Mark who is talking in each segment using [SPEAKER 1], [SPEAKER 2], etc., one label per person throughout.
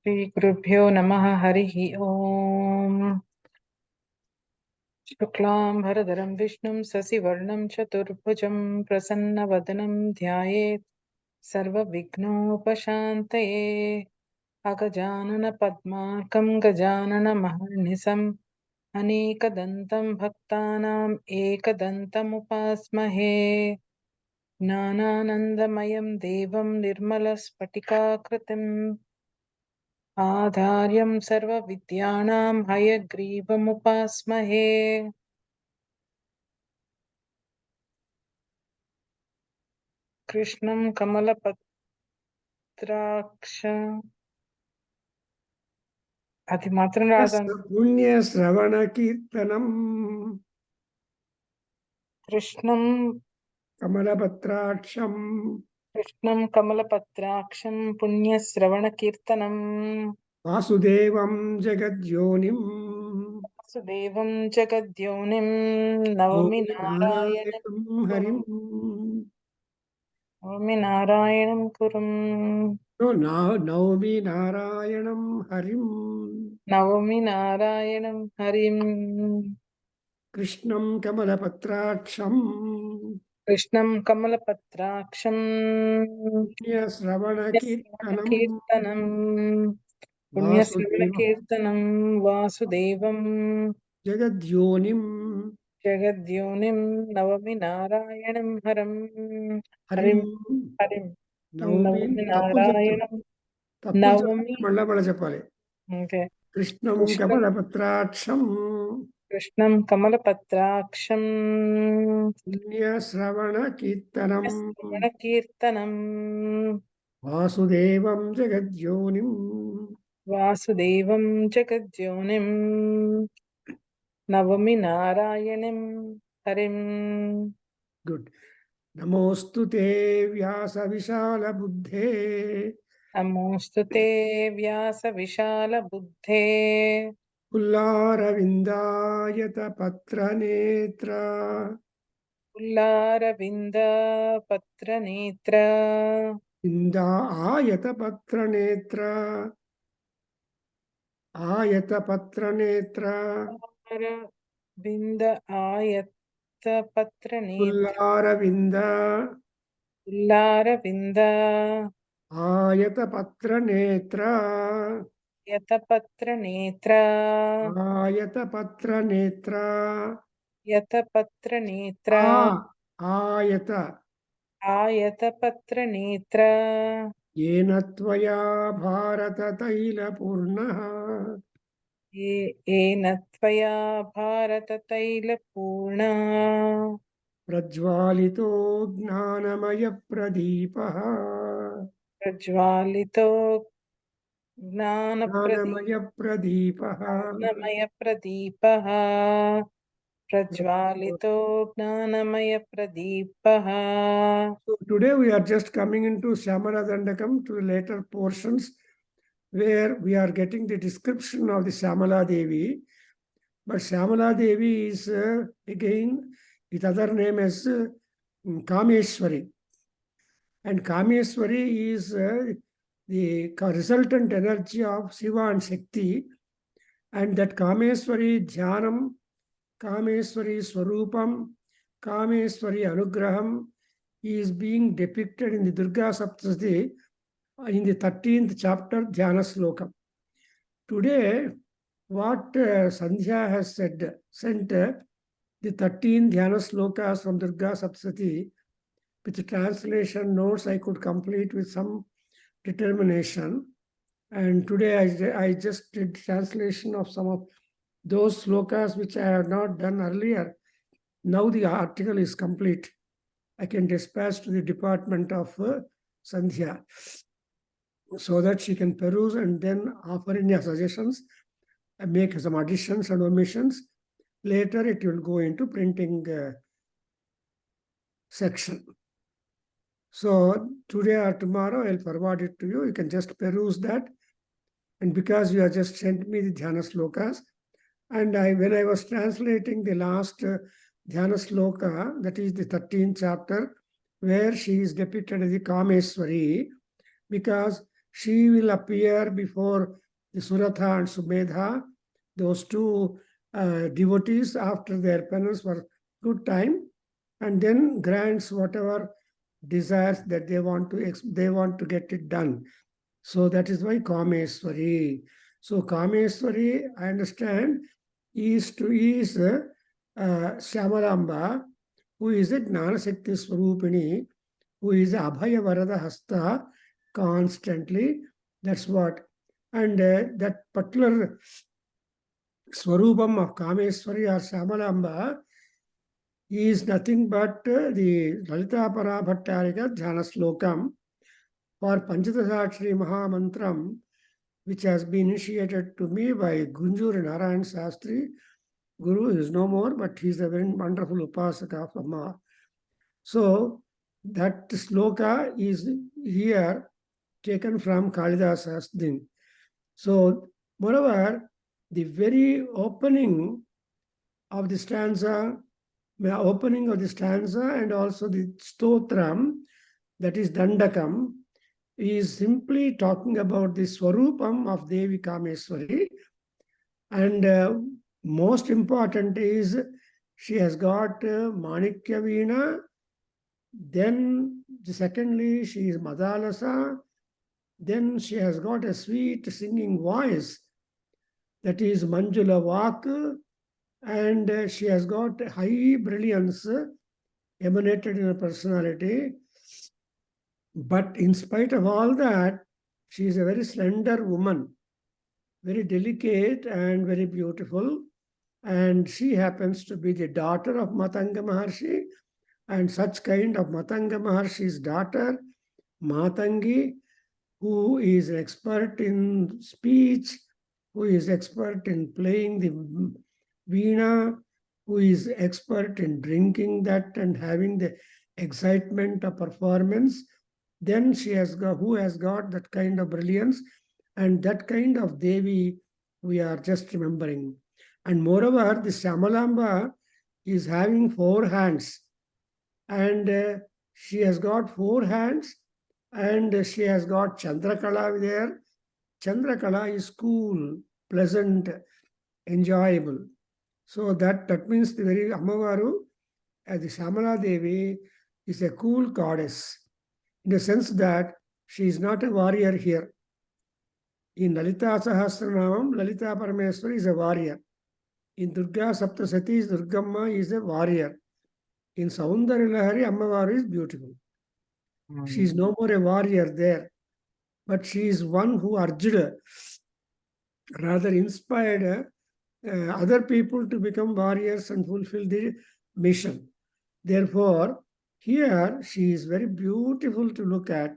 [SPEAKER 1] श्रीगुरुभ्यो नमः। हरिः ओम्। शुक्लाम्बरधरं विष्णुं शशिवर्णं चतुर्भुजं प्रसन्नवदनं ध्यायेत् सर्वविघ्नोपशान्तये। अगजाननपद्मार्कं गजाननमहर्निशम् अनेकदन्तं भक्तानाम् एकदन्तमुपास्महे। ज्ञानानन्दमयं देवं निर्मलस्फटिकाकृतिम् आधार्यं सर्वविद्यानां हयग्रीवमुपास्महे। कृष्णं कमलपत्राक्ष అది మాత్రం రాదండి.
[SPEAKER 2] పుణ్య శ్రవణ కీర్తనం
[SPEAKER 1] కృష్ణం
[SPEAKER 2] కమలపత్రాక్షం
[SPEAKER 1] కృష్ణం కమలపత్రాక్షం పుణ్యశ్రవణకీర్తనం
[SPEAKER 2] వాసుదేవం జగద్యోనిం
[SPEAKER 1] వాసుదేవం జగద్యోనిం నవమి నారాయణం
[SPEAKER 2] నారాయణం
[SPEAKER 1] కురుం
[SPEAKER 2] హరిం
[SPEAKER 1] నవమి నారాయణం కురుం
[SPEAKER 2] నౌమి నారాయణం హరిం
[SPEAKER 1] నవమి నారాయణం హరిం.
[SPEAKER 2] కృష్ణం కమలపత్రాక్షం
[SPEAKER 1] కృష్ణం కమలపత్రాక్షం
[SPEAKER 2] పుణ్య శ్రవణ కీర్తనం
[SPEAKER 1] కీర్తనం పుణ్యశ్రవణ
[SPEAKER 2] వాసుదేవం
[SPEAKER 1] కీర్తనం వాసుదేవం
[SPEAKER 2] జగద్యోనిం
[SPEAKER 1] జగద్యోనిం నవమి నారాయణం హరం
[SPEAKER 2] హరిం
[SPEAKER 1] హరిం హరిం
[SPEAKER 2] నౌమి
[SPEAKER 1] నవమి
[SPEAKER 2] తప్పులు చెప్తున్నా
[SPEAKER 1] నారాయణం
[SPEAKER 2] తప్పులు
[SPEAKER 1] నవమి.
[SPEAKER 2] చెప్తే మళ్ళా చెప్పాలి.
[SPEAKER 1] ఓకే.
[SPEAKER 2] కృష్ణం
[SPEAKER 1] కృష్ణం
[SPEAKER 2] కమలపత్రాక్షం
[SPEAKER 1] కృష్ణం కమలపత్రాక్షం
[SPEAKER 2] పుణ్యశ్రవణ కీర్తనం
[SPEAKER 1] శ్రవణ కీర్తనం
[SPEAKER 2] వాసుదేవం జగద్యోనిం
[SPEAKER 1] వాసుదేవం జగద్యోనిం నవమి నారాయణం హరిం.
[SPEAKER 2] గుడ్. నమోస్తు తే వ్యాస విశాల బుద్ధే
[SPEAKER 1] నమోస్తు తే వ్యాస విశాల బుద్ధే
[SPEAKER 2] పుల్లారవిందాయత పత్రనేత్ర
[SPEAKER 1] పుల్లారవింద పత్రనేత్ర
[SPEAKER 2] విందా ఆయత పత్రనేత్ర ఆయత పత్రనేత్ర
[SPEAKER 1] వింద ఆయత పత్రనేత్ర
[SPEAKER 2] పుల్లారవింద
[SPEAKER 1] పుల్లారవింద
[SPEAKER 2] ఆయత పత్రనేత్ర
[SPEAKER 1] యత పత్రనేత్ర
[SPEAKER 2] ఆయత పత్రనేత్ర
[SPEAKER 1] యత పత్రనేత్ర
[SPEAKER 2] ఆయత
[SPEAKER 1] ఆయత పత్రనేత్ర
[SPEAKER 2] येन त्वया भारत तैलपूर्णः
[SPEAKER 1] येन त्वया भारततैलपूर्णा
[SPEAKER 2] प्रज्वालितो ज्ञानमयप्रदीपः
[SPEAKER 1] प्रज्वालितो ज्ञानमयप्रदीपः प्रज्वालितो ज्ञानमयप्रदीपः.
[SPEAKER 2] So today we are just coming into Shyamala Dandakam, to the later portions where we are getting the description of the Shyamala Devi. But Shyamala Devi is again with other name as Kameshwari. And Kameshwari is the resultant energy of Shiva and Shakti. And that Kameshwari Dhyanam, Kameshwari Swarupam, Kameshwari Anugraham is being depicted in the Durga Saptashti in the 13th chapter Dhyana Slokam. Today, what Sandhya has sent the 13 Dhyana Slokas from Durga Saptashti with the translation notes I could complete with some determination. And today I just did translation of some of those slokas which I have not done earlier. Now the article is complete. I can dispatch to the department of Sandhya so that she can peruse and then offer any suggestions and make some additions and omissions. Later it will go into printing section. So today or tomorrow I'll forward it to you. You can just peruse that. And because you have just sent me the Dhyana Slokas, and when I was translating the last Dhyana Sloka, that is the 13th chapter, where she is depicted as the Kameshwari, because she will appear before the Suratha and Sumedha, those two devotees, after their penance for good time, and then grants whatever desires that they want to get it done. So that is why Kameswari. So Kameswari, I understand, is Shyamalamba, who is a Gnanasekti Swarupini, who is Abhaya Varada Hasta constantly. That's what. And that particular Swarupam of Kameswari or Shyamalamba is nothing but the Lalita Parabhattarika Jhana Slokam for Panchadashakshari Mahamantram, which has been initiated to me by Gunjur Narayan Sastri. Guru is no more, but he is a very wonderful upasaka of Amma. So that sloka is here taken from Kalidasa's thing. So moreover, the very opening of the stanza and also the stotram, that is Dandakam, is simply talking about the Swarupam of Devi Kameswari. And most important is she has got Manikya Veena. Then secondly, she is Madalasa. Then she has got a sweet singing voice, that is Manjula Vak. And she has got high brilliance emanated in her personality. But in spite of all that, she is a very slender woman, very delicate and very beautiful. And she happens to be the daughter of Matanga Maharshi. And such kind of Matanga Maharshi's daughter, Matangi, who is an expert in speech, who is expert in playing the Veena, who is expert in drinking that and having the excitement of performance, then she has got, who has got that kind of brilliance, and that kind of Devi we are just remembering. And moreover, the Shyamalamba is having 4 hands, and she has got 4 hands, and she has got Chandrakala there. Chandrakala is cool, pleasant, enjoyable. So that means the very Ammavaru, as the Shamala Devi, is a cool goddess, in the sense that she is not a warrior here. In Lalita Sahasranamam, Lalita Parameswari is a warrior. In Durga Saptasati, Durgamma is a warrior. In Saundari Lahari, Ammavaru is beautiful. She is no more a warrior there, but she is one who urged, rather inspired other people to become warriors and fulfill the mission. Therefore, here she is very beautiful to look at,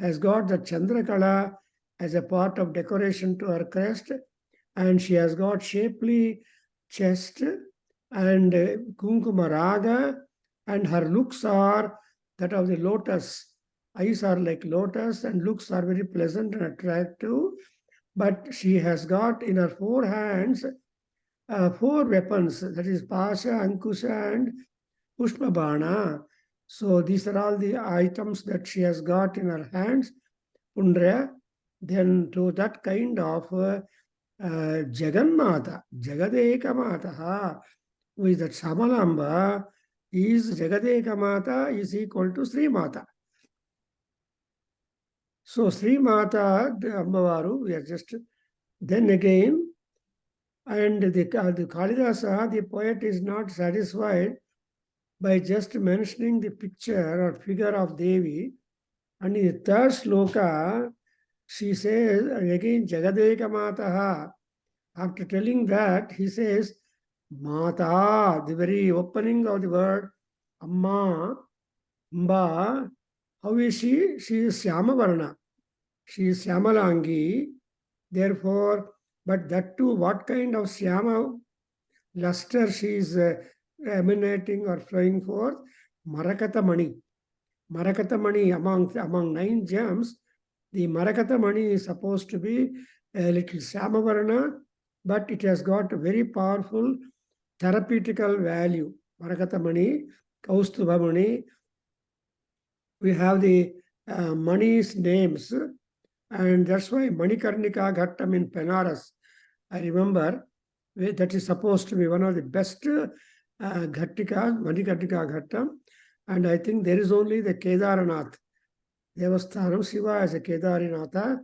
[SPEAKER 2] has got the Chandrakala as a part of decoration to her crest, and she has got shapely chest and Kunkuma Raga, and her looks are that of the lotus. Eyes are like lotus and looks are very pleasant and attractive. But she has got in her 4 hands 4 weapons, that is Pasha, Ankusha and Pushpabana. So these are all the items that she has got in her hands, Pundra. Then to that kind of Jagannatha, Jagadeka Mata, who is that Shamalamba, is Jagadeka Mata is equal to Sri Mata. So Sri Mata, the Ammavaru, we are just, then again, and the Kalidasa, the poet is not satisfied by just mentioning the picture or figure of Devi. And in the 3rd sloka, she says, again, Jagadeka Mataha. After telling that, he says, Mata, the very opening of the word, Amma, Mba. How is she? She is Syamavarna. She is Syamalangi. Therefore, but that too, what kind of Syama luster she is emanating or flowing forth? Marakata Mani. Marakata Mani, among 9 gems, the Marakata Mani is supposed to be a little Syamavarna, but it has got a very powerful therapeutical value. Marakata Mani, Kaustubha Mani. We have the Mani's names. And that's why Manikarnika Ghattam in Benares, I remember, that is supposed to be one of the best Ghattika, Manikarnika Ghattam. And I think there is only the Kedaranath, Devasthanam, Shiva as a Kedarinatha.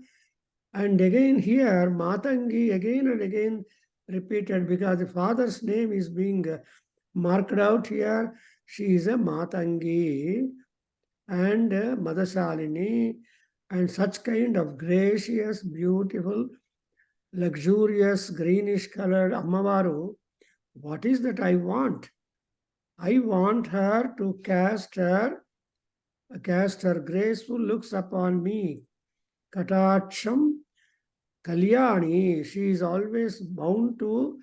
[SPEAKER 2] And again here, Matangi again and again repeated because the father's name is being marked out here. She is a Matangi and Madashalini, and such kind of gracious, beautiful, luxurious, greenish colored Ammavaru. What is that I want? I want her to cast her graceful looks upon me. Katacham Kalyani. She is always bound to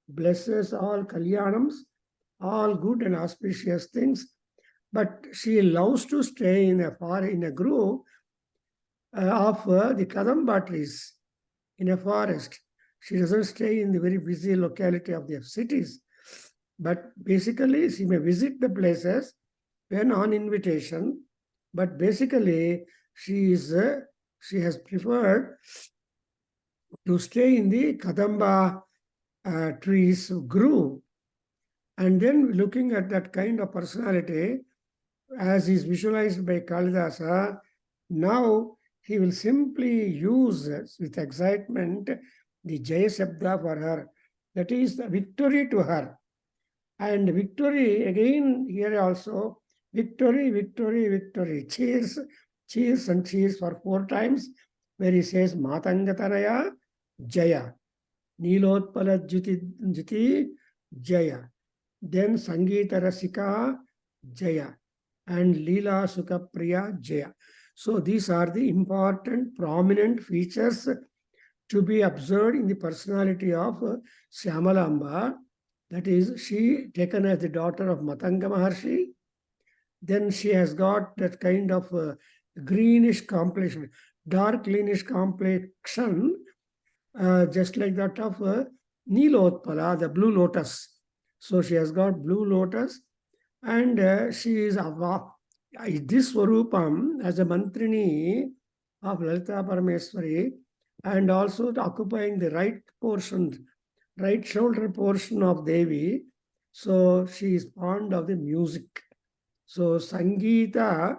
[SPEAKER 2] bless us all Kalyanams, all good and auspicious things. But she loves to stay in a grove of the Kadamba trees in a forest. She doesn't stay in the very busy locality of the cities. But basically, she may visit the places when on invitation. But basically, she has preferred to stay in the Kadamba trees grove. And then looking at that kind of personality, as is visualized by Kalidasa, now he will simply use with excitement the Jaya Shabda for her. That is the victory to her. And victory, again here also, victory, victory, victory. Cheers, cheers and cheers for 4 times, where he says Matangatanaya Jaya, Nilotpala Jyoti Jaya, then Sangeeta Rasika Jaya, and Leela Sukhapriya Jaya. So these are the important, prominent features to be observed in the personality of Shyamalamba. That is, she taken as the daughter of Matanga Maharshi. Then she has got that kind of greenish complexion, dark greenish complexion, just like that of Nilotpala, the blue lotus. So she has got blue lotus, and she is this Swarupam as a Mantrini of Lalita Parameswari, and also occupying the right shoulder portion of Devi. So she is fond of the music. So Sangeeta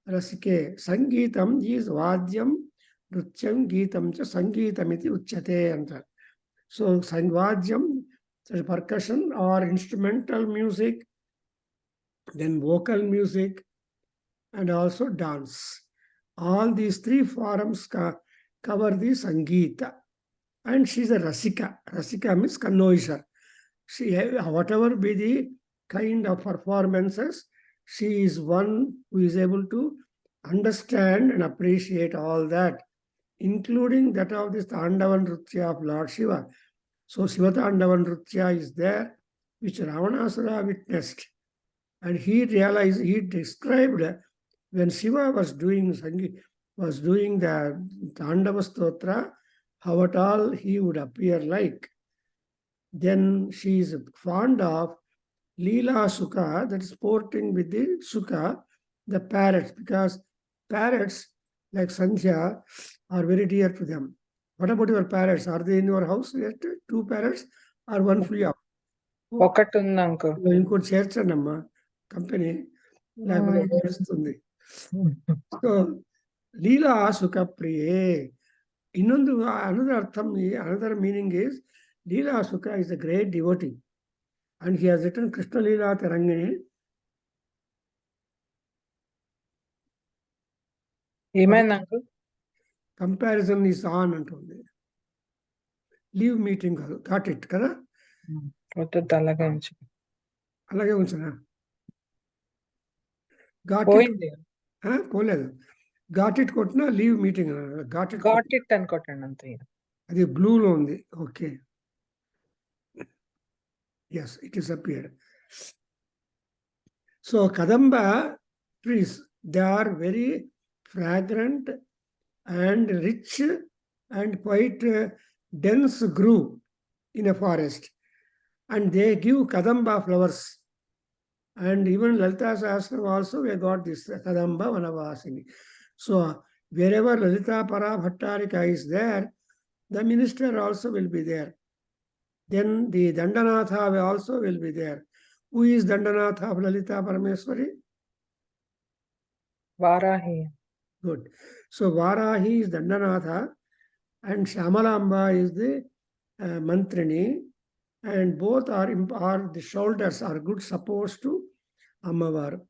[SPEAKER 2] Rasike. Sangeetam is Vadyam, Nrutyam, Geetam cha Sangeetam iti uchyate anta. So Vadyam, so percussion or instrumental music, then vocal music, and also dance. All these 3 forms cover the Sangeeta. And she's a Rasika. Rasika means connoisseur. She, whatever be the kind of performances, she is one who is able to understand and appreciate all that, including that of this Tandavan Nritya of Lord Shiva. So Shiva Tandavan Nritya is there, which Ravanasura witnessed. And he described when Shiva was doing the Tandava Stotra, how at all he would appear like. Then she is fond of Leela Sukha, that is sporting with the Sukha, the parrots, because parrots like Sandhya are very dear to them. What about your parrots? Are they in your house yet? 2 parrots or 1 free of?
[SPEAKER 1] ఒకటి ఉంది uncle.
[SPEAKER 2] ఇంకోటి చేర్చండి అమ్మా company, లేకపోతే తెలుస్తుంది. So Leela Sukha Priye. Another meaning is Leela Sukha is a great devotee, and he has written Krishna Leela Tarangini.
[SPEAKER 1] ఏమైంది uncle?
[SPEAKER 2] Comparison is on అంటుంది. Leave meeting కాదు, got it కదా?
[SPEAKER 1] వద్దు అలాగే ఉంచు.
[SPEAKER 2] అలాగే ఉంచనా? got it
[SPEAKER 1] పోయింది.
[SPEAKER 2] పోలేదు. got it కొట్టినా లీవ్ మీటింగ్ got it
[SPEAKER 1] అని కొట్టండి అంతే.
[SPEAKER 2] అది బ్లూలో ఉంది. Okay, yes, it is appeared. So Kadamba trees, they are very fragrant and rich and quite dense grove in a forest, and they give Kadamba flowers. And even Lalita Sahasranam also we got this Kadamba Vanavasini. So Wherever Lalita Para Bhattarika is there, the minister also will be there. Then the Dandanatha also will be there. Who is Dandanatha of Lalita Parameswari?
[SPEAKER 1] Varahi.
[SPEAKER 2] Good. So Varahi is Dandanatha and Shamalamba is the Mantrini, and both are the shoulders are good supports to Ammavar.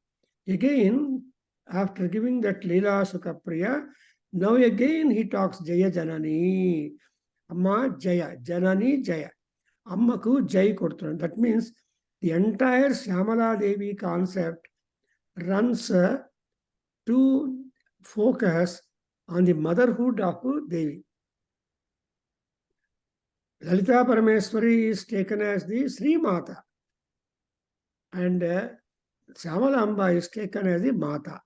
[SPEAKER 2] Again, after giving that Leela Sukapriya, now again he talks Jaya Janani. Amma Jaya, Janani Jaya. Ammaku Jai Kodtunan. That means the entire Shyamala Devi concept runs to focus on the motherhood of Devi. Lalita Parameswari is taken as the Sri Mata, and Shyamalamba is taken as the Mata.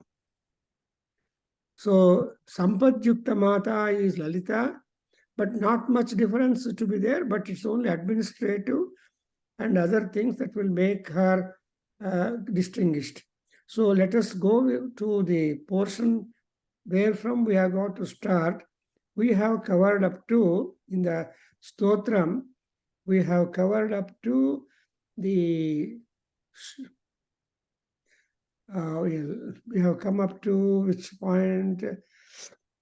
[SPEAKER 2] So Sampadjukta Mata is Lalita, but not much difference to be there, but it's only administrative and other things that will make her distinguished. So let us go to the portion where from we have got to start. We have covered up to, in the Stotram, we have covered up to the, we have come up to which point?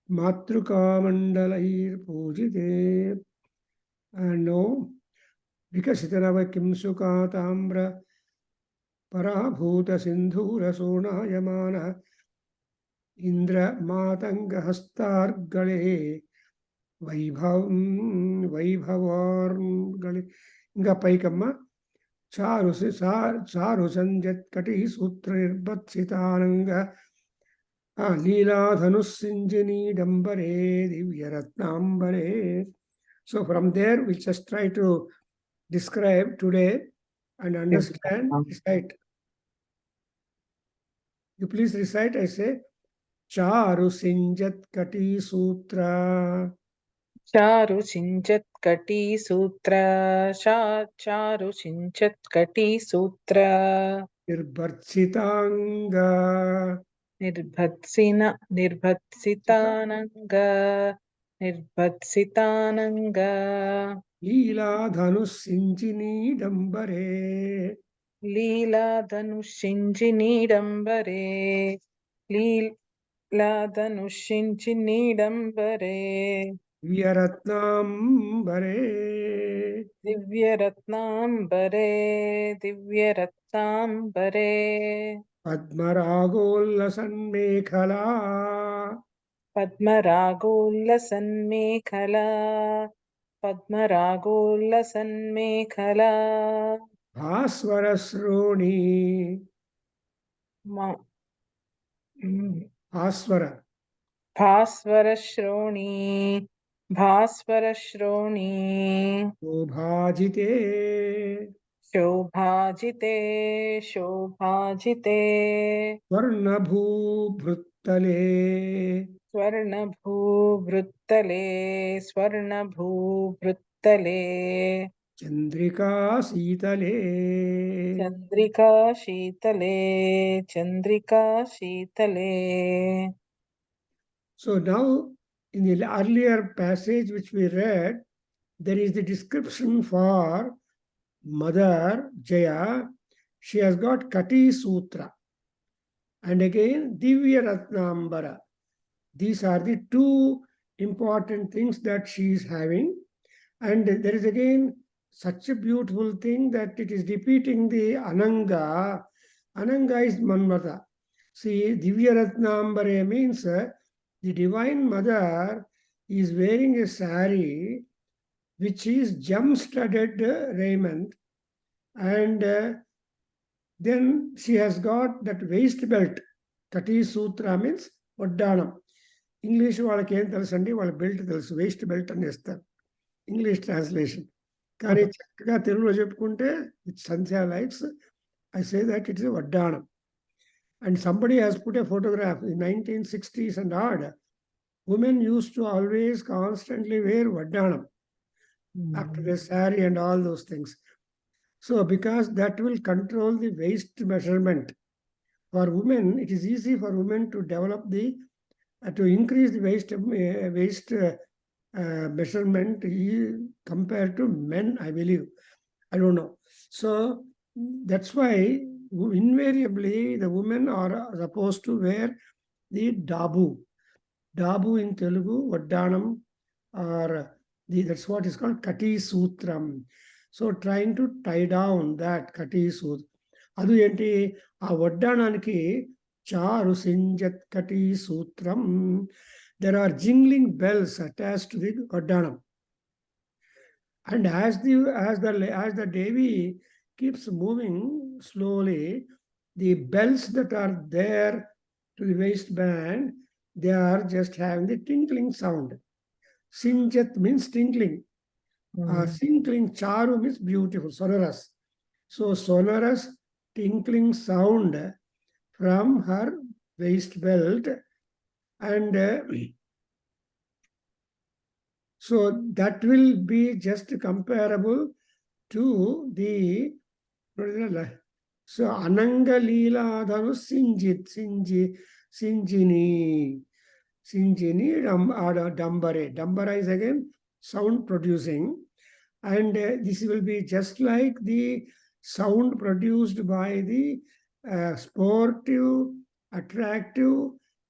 [SPEAKER 2] Matruka Mandalair Pujite. No, Vikasitanava Kimsuka Tamra Parabhuta Sindhura Sona Yamana Indra Matanga Hastar Vaibhavar Gale Inga Paikama Charu Sanjat Kati Sutrir Sitananga Leela Dhanus Sinjini Dambare Divyaratnambare. So from there, we'll just try to describe today and understand. Recite. You please recite. I say, Charu Sinjat Kati Sutra.
[SPEAKER 1] Charu Sinjat Kati Sutra. Charu Sinjat Kati Sutra.
[SPEAKER 2] Nirbhatsitanga.
[SPEAKER 1] Nirbhatsitananga. Nirbhatsitananga.
[SPEAKER 2] Leela Dhanus Sinjini Dambare.
[SPEAKER 1] Leela Dhanushinjini Dambare. Leela Dhanushinjini Dambare.
[SPEAKER 2] Divyaratnambare.
[SPEAKER 1] Divyaratnambare. Divyaratnambare.
[SPEAKER 2] Padmaragollasanmekhala.
[SPEAKER 1] Padmaragollasanmekhala. Padmaragollasanmekhala.
[SPEAKER 2] Bhaswarasroni. Bhaswara.
[SPEAKER 1] Bhaswarashroni. Bhaswarashroni.
[SPEAKER 2] Shobhajite.
[SPEAKER 1] Shobhajite. Shobhajite.
[SPEAKER 2] Swarnabhubhruttale.
[SPEAKER 1] Swarnabhuvruttale. Swarnabhuvruttale.
[SPEAKER 2] Chandrika Sitale.
[SPEAKER 1] Chandrika Shitale. Chandrika Shitale.
[SPEAKER 2] So now, in the earlier passage which we read, there is the description for Mother Jaya. She has got Kati Sutra. And again, Divya Ratnambara. These are the two important things that she is having. And there is again such a beautiful thing that it is repeating the Ananga. Ananga is Manmata. See, Divya Ratnambare means the Divine Mother is wearing a sari which is gem-studded raiment, and then she has got that waist belt. Kati Sutra means Vaddanam. English వాళ్ళకి ఏం తెలుసు అండి, వాళ్ళ belt తెలుసు, waist belt అని ఇస్తారు English translation. కానీ చక్కగా తెలుగులో చెప్పుకుంటే it's Sandhya likes, I say that it's a vaddanam. And somebody has put a photograph in 1960s and odd. Women used to always constantly wear vaddanam after the saree and all those things. So because that will control the waist measurement. For women, it is easy for women to develop the to increase the waist measurement compared to men, I believe. I don't know. So that's why invariably the women are supposed to wear the dabu. Dabu in Telugu, Vaddanam, or that's what is called Kati Sutram. So trying to tie down that Kati Sutram. Adu enti ఆ వడ్డానానికి చారు సింజత్ కటి సూత్రం. There are jingling bells attached to the వడ్డానం. And as the Devi keeps moving slowly, the bells that are there to the waistband, they are just having the tinkling sound. Sinjat means tinkling. Tinkling, charu means beautiful, sonorous. So sonorous tinkling sound from her waist belt, and so that will be just comparable to the so Ananga Leela Dhanu Sinjini Dambare. Dambara is again sound producing, and this will be just like the sound produced by the sportive, attractive,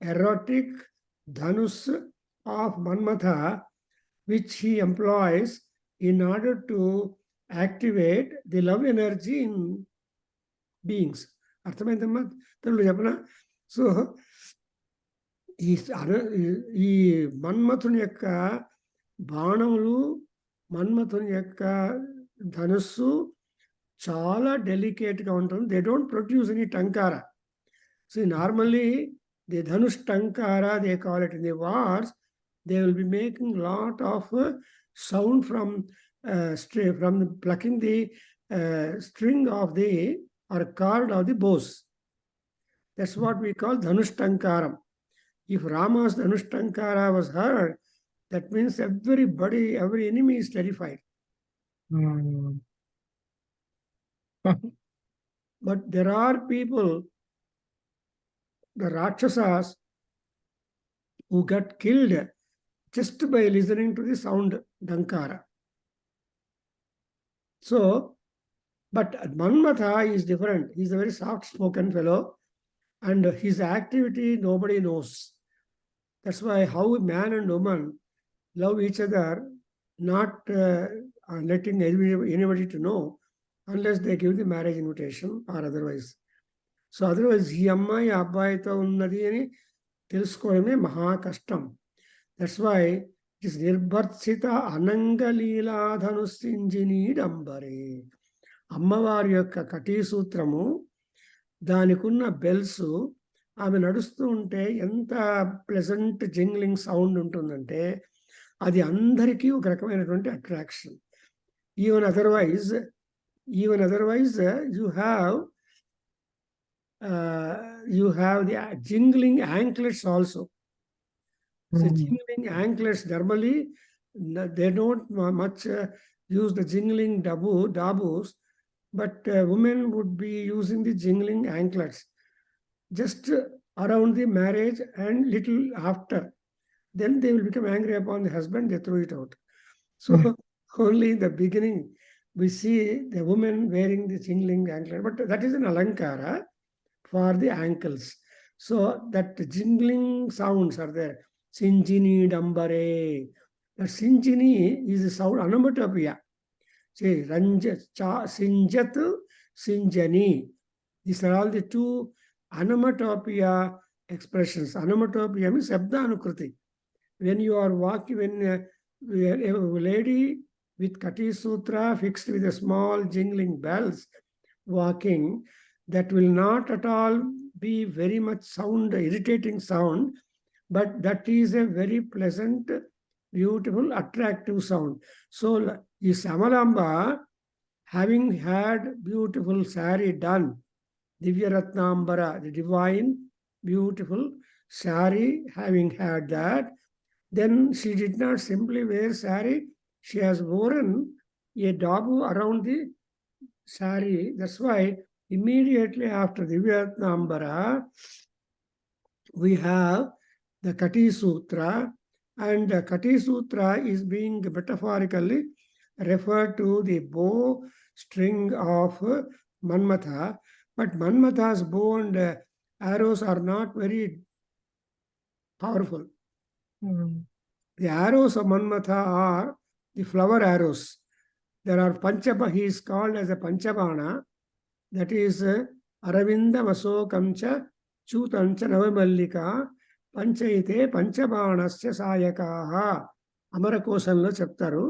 [SPEAKER 2] erotic Dhanus of Manmatha, which he employs in order to activate the love energy in beings. అర్థమైందమ్మా తెలుగు చెప్పనా? So ఈ మన్మథుని యొక్క బాణములు, మన్మథుని యొక్క ధనుస్సు చాలా డెలికేట్గా ఉంటుంది. They don't produce any tankara. So normally the dhanush tankara they call it in the wars. They will be making lot of sound from plucking the string of the or cord of the bows. That's what we call Dhanush Tankaram. If Rama's Dhanush Tankara was heard, that means every enemy is terrified. But there are people, the Rakshasas, who got killed just by listening to the sound Dankara. So, but Manmatha is different. He's a very soft-spoken fellow, and his activity nobody knows. That's why how man and woman love each other, not letting anybody to know unless they give the marriage invitation or otherwise. So otherwise, ఈ అమ్మాయి అబ్బాయితో ఉన్నది అని తెలుసుకోవడమే మహా కష్టం. That's why it is నిర్భర్సిత అనంగలీలాధనుసింజిని డంబరే. అమ్మవారి యొక్క కటీసూత్రము, దానికున్న బెల్స్, ఆమె నడుస్తూ ఉంటే ఎంత ప్లెజెంట్ జింగ్లింగ్ సౌండ్ ఉంటుందంటే అది అందరికీ ఒక రకమైనటువంటి attraction. Even otherwise you have the jingling anklets also. So jingling anklets, normally they don't much use the jingling dabus, but women would be using the jingling anklets just around the marriage and little after. Then they will become angry upon the husband, they throw it out. So only in the beginning we see the woman wearing the jingling anklet, but that is an alankara for the ankles. So that jingling sounds are there. Sinjini Dambare. That Sinjini is a sound, onomatopoeia. Say Sinjat, Sinjani. These are all the two onomatopoeia expressions. Onomatopoeia means Sabdanukruti. When you are walking, when a lady with Kati Sutra fixed with a small jingling bells walking, that will not at all be very much sound, irritating sound, but that is a very pleasant, beautiful, attractive sound. So, is Samalamba, having had beautiful saree done, Divya Ratnambara, the divine, beautiful saree, having had that, then she did not simply wear saree, she has worn a dabu around the saree. That's why immediately after Divya Ratnambara, we have the Kati Sutra, and Kati Sutra is being metaphorically referred to the bow string of Manmatha, but Manmatha's bow and arrows are not very powerful. The arrows of Manmatha are the flower arrows. There are Panchaba, he is called as a Panchabana, that is Aravinda Vasokamcha Chutancha Navamallika Panchaite Panchabanasya Sayakaha Amarakosanlo చెప్తారు.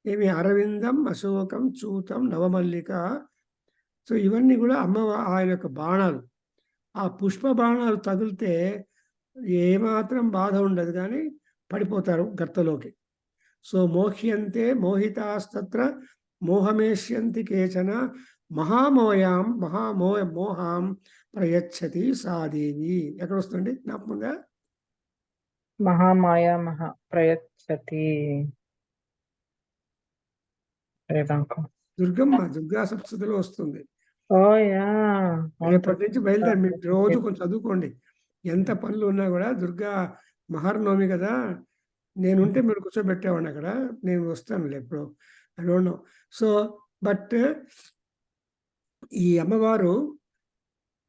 [SPEAKER 2] ఏమి అరవిందం అశోకం చూతం నవమల్లిక. So ఇవన్నీ కూడా ఆయన యొక్క బాణాలు. ఆ పుష్ప బాణాలు తగిలితే ఏమాత్రం బాధ ఉండదు, కానీ పడిపోతారు గర్తలోకి. సో మోహ్యంతే మోహితాస్తత్ర మోహమేష్యంతి కేచన మహామోయాం మోహాం ప్రయచ్చతి సాదేవి. ఎక్కడ వస్తుంది జ్ఞాపకంగా?
[SPEAKER 1] మహామాయా ప్రయచ్చతి.
[SPEAKER 2] దుర్గమ్మ దుర్గా సప్తశతిలో వస్తుంది. రేపటి నుంచి బయలుదేరి మీరు రోజు కొంచెం చదువుకోండి. ఎంత పనులు ఉన్నా కూడా దుర్గా మహర్నవమి కదా, నేనుంటే మీరు కూర్చోబెట్టేవాడిని అక్కడ, నేను వస్తాను ఎప్పుడు, I don't know. So but ఈ అమ్మవారు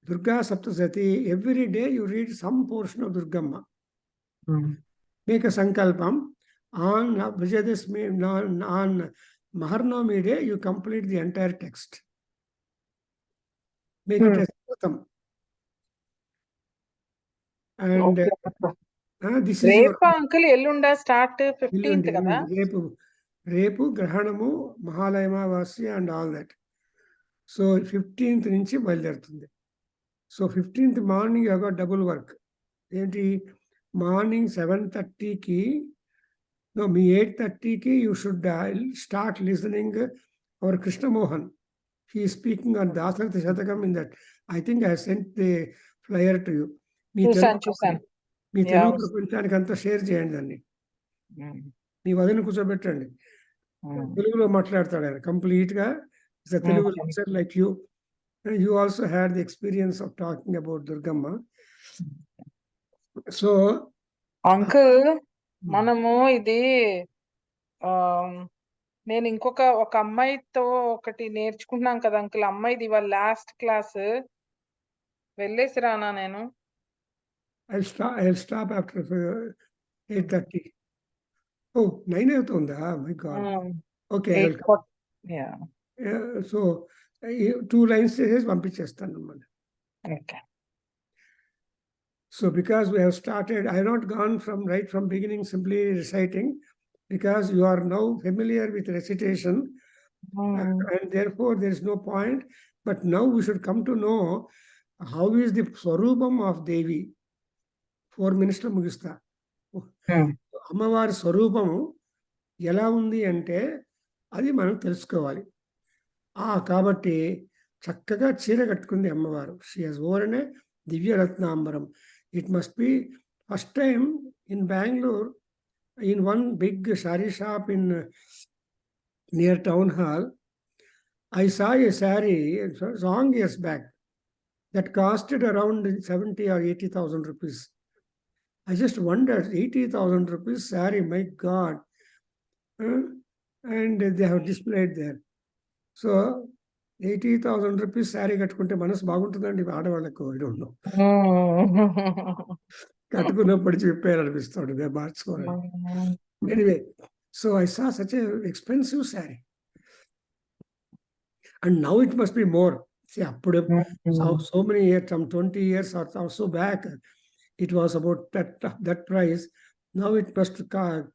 [SPEAKER 2] Durga Saptashati, every day you read some portion of Durgamma. Make a సంకల్పం on Vijayadashmi, on Maharnavami day, you complete the entire text. Make it a Satam. And this is your
[SPEAKER 1] uncle ఎల్లుండా start 15th కదా.
[SPEAKER 2] రేపు గ్రహణము, మహాలయమావాస్య and all that. So 15th నుంచి బయలుదేరుతుంది. So 15th morning you got double work. ఏంటి? Morning 7:30కి, no, మీ 8:30కి you should start listening our Krishna Mohan. He is speaking on Dasartha Shatakam in that. I think I sent the flyer to you. మీ తెలుగు ప్రపంచానికి అంతా share చేయండి దాన్ని. మీ వదిన కూర్చోబెట్టండి, తెలుగులో మాట్లాడతాడు ఆయన కంప్లీట్ గా. Telugu like you. You also had the experience of talking about Durgamma. So
[SPEAKER 1] uncle మనము ఇది నేను ఒక అమ్మాయితో ఒకటి నేర్చుకుంటున్నాం కదా అంకుల్. అమ్మాయిది ఇవాళ లాస్ట్ క్లాస్, వెళ్ళేసి రానా నేను?
[SPEAKER 2] I'll stop after 8:30. Oh, 9 అవుతుందా? My God. Okay, I'll come.
[SPEAKER 1] Yeah.
[SPEAKER 2] So 2 lines చేసేసి పంపించేస్తాను అన్నమాట.
[SPEAKER 1] Okay.
[SPEAKER 2] So because we have started, I have not gone right from beginning simply reciting, because you are now familiar with recitation, and therefore there is no point. But now we should come to know how is the Swarupam of Devi. 4 minutes ముగిస్తా. అమ్మవారి స్వరూపము ఎలా ఉంది అంటే అది మనం తెలుసుకోవాలి. కాబట్టి చక్కగా చీర కట్టుకుంది అమ్మవారు. షీ హస్ worn a దివ్య రత్నాంబరం. It must be first time in Bangalore, in one big saree shop in near town hall, I saw a saree long years back that costed around 70 or 80,000 rupees. I just wondered, 80,000 rupees saree, my God. And they have displayed there. So 80,000 rupees saree కట్టుకుంటే మనసు బాగుంటుందండి ఆడవాళ్ళకు. I don't know. కట్టుకున్నప్పుడు చెప్పారనిపిస్తాడు మార్చుకోవాలి. Anyway, so I saw such a expensive saree. And now it must be more. See, అప్పుడు so many years, some 20 years or so back, it was about that price. Now it must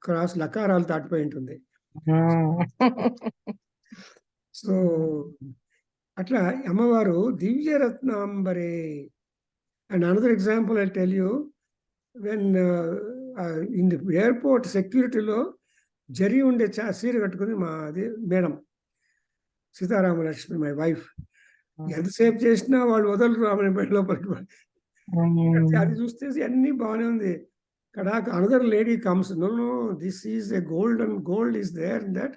[SPEAKER 2] cross లకారాలు దాటిపోయి ఉంటుంది. So అట్లా అమ్మవారు దివ్యరత్నాంబరే. And another example I tell you, when in the airport సెక్యూరిటీలో జరి ఉండే సీర కట్టుకుని అది మేడం సీతారామలక్ష్మి, మై వైఫ్, ఎంతసేపు చేసినా వాళ్ళు వదలరు ఆమె లోపలికి. అది చూస్తే అన్ని బాగానే ఉంది. ఇక్కడ another lady comes, no this is a gold is there in that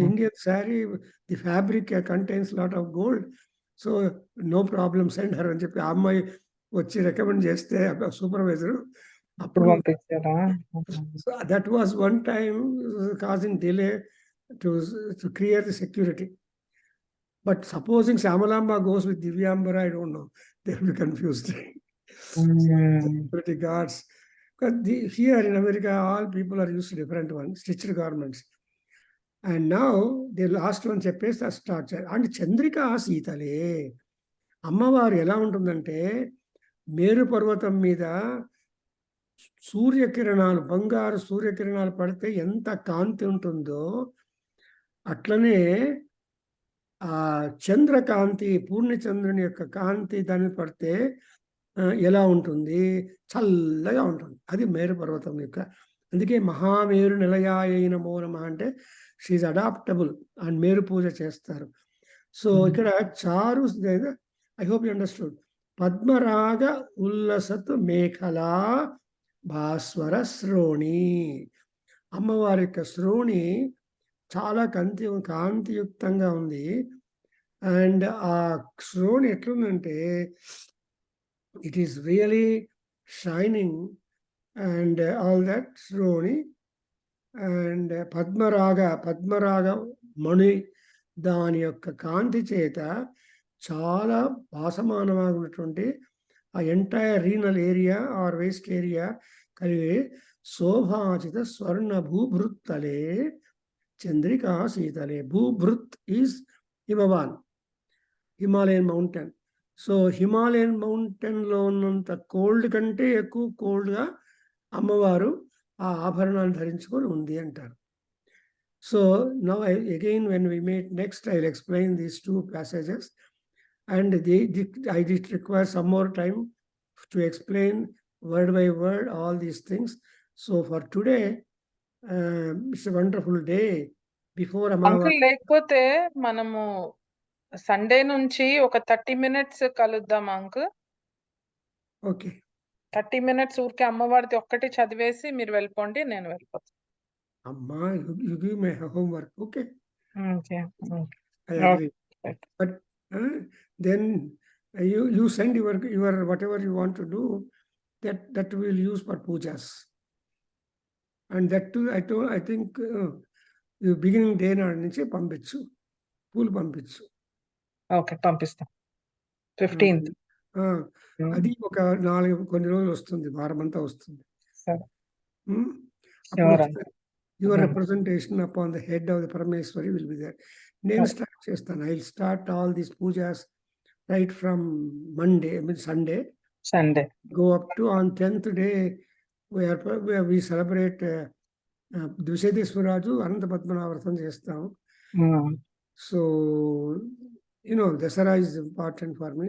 [SPEAKER 2] Indian saree, the fabric contains lot of gold, so no problem, send her అని చెప్పి ఆ అమ్మాయి వచ్చి రికమెండ్ చేస్తే సూపర్వైజర్
[SPEAKER 1] ఇప్పుడు
[SPEAKER 2] అప్పుడు
[SPEAKER 1] పంపించారా?
[SPEAKER 2] so that was one time causing delay to clear the security. But supposing Samalamba goes with Divyambara, I don't know. They'll be confused. Security guards. Because here in America, all people are used to different ones, stitched garments. And now the last one చెప్పేసి start చేయాలి. And Chandrika సీతలే అమ్మవారు ఎలా ఉంటుందంటే మేరు పర్వతం మీద సూర్యకిరణాలు, బంగారు సూర్యకిరణాలు పడితే ఎంత కాంతి ఉంటుందో అట్లనే ఆ చంద్రకాంతి, పూర్ణచంద్రుని యొక్క కాంతి దాన్ని పడితే ఎలా ఉంటుంది, చల్లగా ఉంటుంది. అది మేరు పర్వతం యొక్క. అందుకే మహామేరు నిలయాయైన మౌనమ అంటే షీఈ్ అడాప్టబుల్ అండ్ మేరు పూజ చేస్తారు. సో ఇక్కడ చారు, ఐ హోప్ యూ అండర్స్టూడ్. పద్మరాగ ఉల్లసత్ మేఖలా భాస్వర శ్రోణి, అమ్మవారి యొక్క శ్రోణి చాలా కాంతియుక్తంగా ఉంది. అండ్ ఆ శ్రోణి ఎట్లుందంటే it is really shining and all that శ్రోణి. అండ్ పద్మరాగ మణి దాని యొక్క కాంతి చేత చాలా భాసమానంగా ఉన్నటువంటి ఆ entire renal area or waist area కలిగి శోభాచిత స్వర్ణ భూభృత్తలే చంద్రికా సీతలే. భూభృత్ is Himavan, Himalayan mountain. So Himalayan మౌంటైన్లో ఉన్నంత కోల్డ్ కంటే ఎక్కువ కోల్డ్గా అమ్మవారు ఆ ఆభరణాన్ని ధరించుకొని ఉంది అంటారు. So now again when we meet next I will explain these two passages and I did require some more time to explain word by word all these things. So for today, it's a wonderful day before
[SPEAKER 1] uncle, లేకపోతే మనము Sunday నుంచి ఒక 30 minutes కలుద్దాం uncle.
[SPEAKER 2] Okay,
[SPEAKER 1] 30 minutes ఊరికే అమ్మవారిది ఒక్కటి చదివేసి మీరు వెళ్ళిపోండి, నేను వెళ్ళిపోతాను.
[SPEAKER 2] అమ్మా, you give me homework. Okay.
[SPEAKER 1] Okay.
[SPEAKER 2] I agree.
[SPEAKER 1] Okay.
[SPEAKER 2] But then you send your whatever you want to do, that we will use for pujas. And that too, I think you beginning day నుంచి పంపించు, పూలు పంపించు.
[SPEAKER 1] Okay, పంపిస్తాం. 15th.
[SPEAKER 2] అది ఒక కొన్ని రోజులు వస్తుంది, వారమంతా వస్తుంది.
[SPEAKER 1] సరే.
[SPEAKER 2] Your representation upon the head of the Parameswari will be there. నేను స్టార్ట్ చేస్తాను. I will start all these pujas right from Monday, I mean Sunday. Go up to on 10th day where we celebrate ద్విషేదేశ్వరాజు Anantha Padmanabha వ్రతం చేస్తాం. So you know, Dasara is important for me,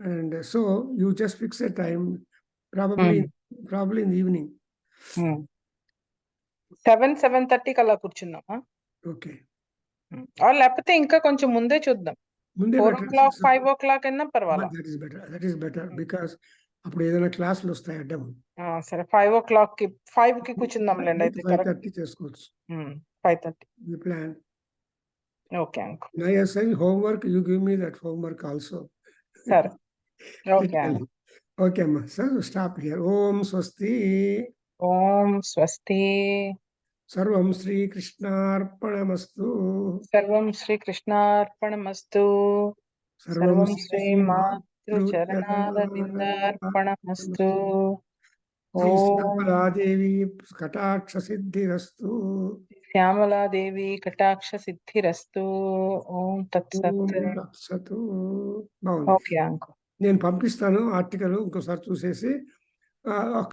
[SPEAKER 2] and so you just fix a time, probably in the evening.
[SPEAKER 1] 7:30 కల్లా కూర్చున్నామా?
[SPEAKER 2] Okay.
[SPEAKER 1] లేకపోతే ఇంకా కొంచెం ముందే చూద్దాం. 4 o'clock 5 o'clock అయినా పర్వాలేదు.
[SPEAKER 2] That is better because అప్పుడు ఏదైనా క్లాసులు వస్తాయి అడ్డం.
[SPEAKER 1] సరే, 5 o'clock కి 5 కి కూర్చుందాంలేండి. అయితే
[SPEAKER 2] 5:30 చేసుకోవచ్చు.
[SPEAKER 1] 5:30.
[SPEAKER 2] We plan.
[SPEAKER 1] Okay uncle.
[SPEAKER 2] Now you say homework, you give me that homework also.
[SPEAKER 1] సరే. Okay uncle.
[SPEAKER 2] ఓకే అమ్మా. So stop here. ఓం స్వస్తి.
[SPEAKER 1] ఓం స్వస్తి.
[SPEAKER 2] సర్వం శ్రీకృష్ణార్పణమస్తు.
[SPEAKER 1] సర్వం శ్రీకృష్ణార్పణమస్తు. సర్వం శ్రీ మాతృచరణారవిందార్పణమస్తు.
[SPEAKER 2] శ్యామలాదేవి కటాక్ష సిద్ధిరస్తు.
[SPEAKER 1] శ్యామలాదేవి కటాక్ష సిద్ధిరస్తు. ఓం తత్సత్.
[SPEAKER 2] బాగుంది.
[SPEAKER 1] Okay uncle.
[SPEAKER 2] నేను పంపిస్తాను ఆర్టికల్, ఇంకోసారి చూసేసి